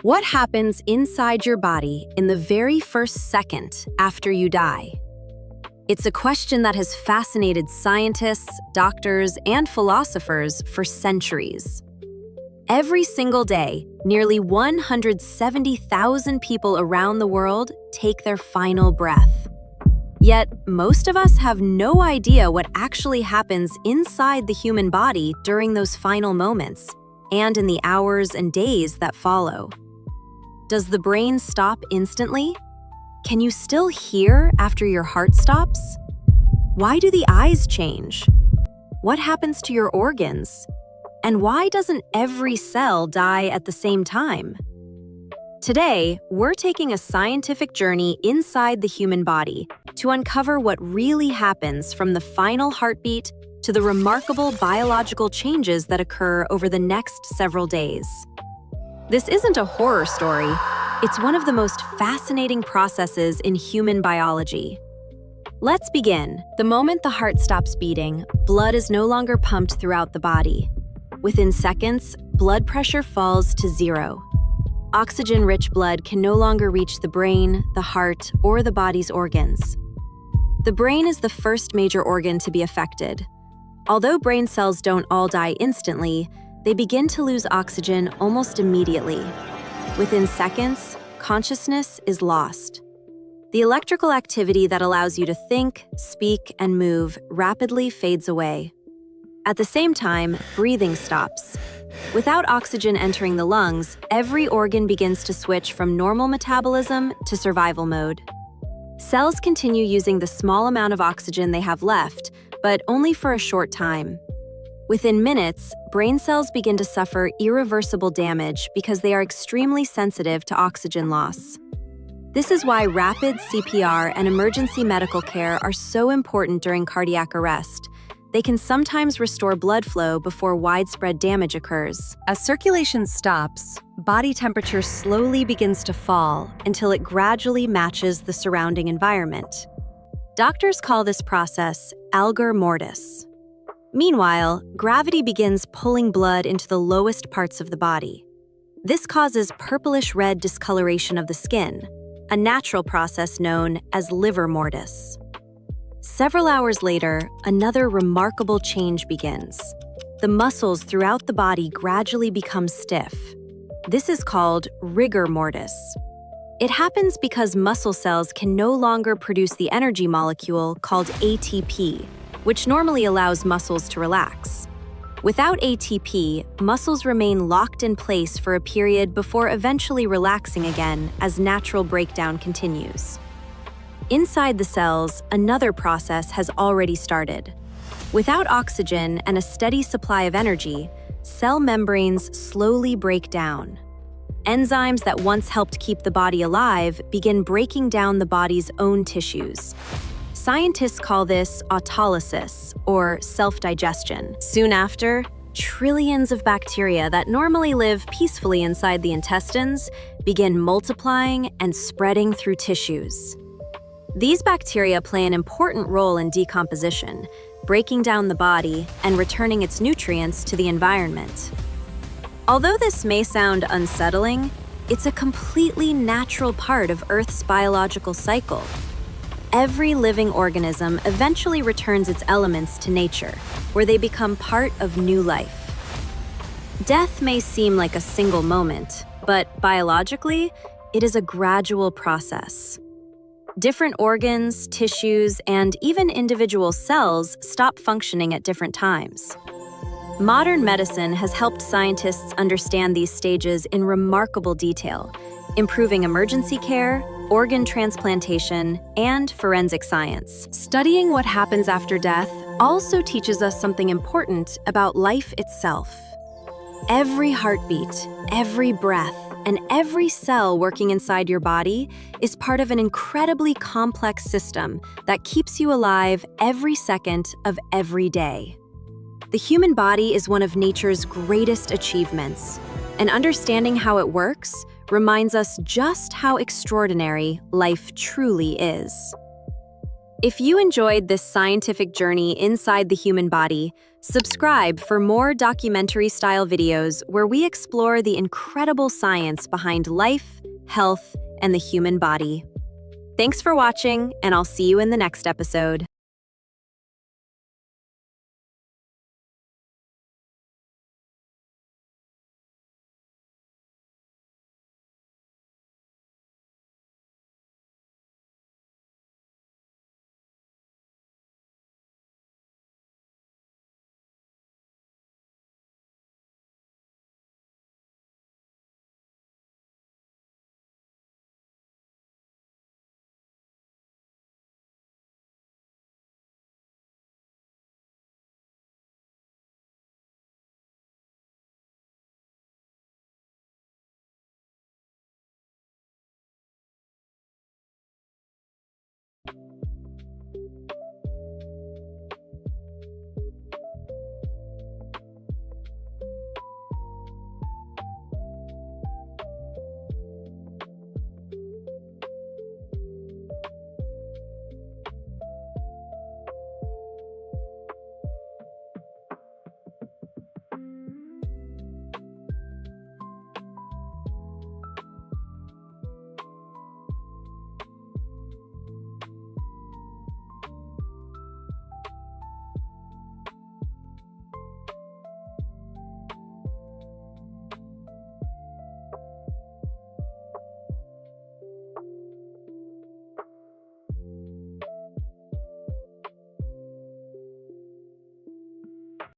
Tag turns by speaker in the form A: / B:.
A: What happens inside your body in the very first second after you die? It's a question that has fascinated scientists, doctors, and philosophers for centuries. Every single day, nearly 170,000 people around the world take their final breath. Yet, most of us have no idea what actually happens inside the human body during those final moments and in the hours and days that follow. Does the brain stop instantly? Can you still hear after your heart stops? Why do the eyes change? What happens to your organs? And why doesn't every cell die at the same time? Today, we're taking a scientific journey inside the human body to uncover what really happens from the final heartbeat to the remarkable biological changes that occur over the next several days. This isn't a horror story. It's one of the most fascinating processes in human biology. Let's begin. The moment the heart stops beating, blood is no longer pumped throughout the body. Within seconds, blood pressure falls to zero. Oxygen-rich blood can no longer reach the brain, the heart, or the body's organs. The brain is the first major organ to be affected. Although brain cells don't all die instantly, they begin to lose oxygen almost immediately. Within seconds, consciousness is lost. The electrical activity that allows you to think, speak, and move rapidly fades away. At the same time, breathing stops. Without oxygen entering the lungs, every organ begins to switch from normal metabolism to survival mode. Cells continue using the small amount of oxygen they have left, but only for a short time. Within minutes, brain cells begin to suffer irreversible damage because they are extremely sensitive to oxygen loss. This is why rapid CPR and emergency medical care are so important during cardiac arrest. They can sometimes restore blood flow before widespread damage occurs. As circulation stops, body temperature slowly begins to fall until it gradually matches the surrounding environment. Doctors call this process rigor mortis. Meanwhile, gravity begins pulling blood into the lowest parts of the body. This causes purplish-red discoloration of the skin, a natural process known as rigor mortis. Several hours later, another remarkable change begins. The muscles throughout the body gradually become stiff. This is called rigor mortis. It happens because muscle cells can no longer produce the energy molecule called ATP, which normally allows muscles to relax. Without ATP, muscles remain locked in place for a period before eventually relaxing again as natural breakdown continues. Inside the cells, another process has already started. Without oxygen and a steady supply of energy, cell membranes slowly break down. Enzymes that once helped keep the body alive begin breaking down the body's own tissues. Scientists call this autolysis, or self-digestion. Soon after, trillions of bacteria that normally live peacefully inside the intestines begin multiplying and spreading through tissues. These bacteria play an important role in decomposition, breaking down the body and returning its nutrients to the environment. Although this may sound unsettling, it's a completely natural part of Earth's biological cycle. Every living organism eventually returns its elements to nature, where they become part of new life. Death may seem like a single moment, but biologically, it is a gradual process. Different organs, tissues, and even individual cells stop functioning at different times. Modern medicine has helped scientists understand these stages in remarkable detail, improving emergency care, organ transplantation, and forensic science. Studying what happens after death also teaches us something important about life itself. Every heartbeat, every breath, and every cell working inside your body is part of an incredibly complex system that keeps you alive every second of every day. The human body is one of nature's greatest achievements, and understanding how it works reminds us just how extraordinary life truly is. If you enjoyed this scientific journey inside the human body, Subscribe for more documentary-style videos where we explore the incredible science behind life, health, and the human body. Thanks for watching, and I'll see you in the next episode.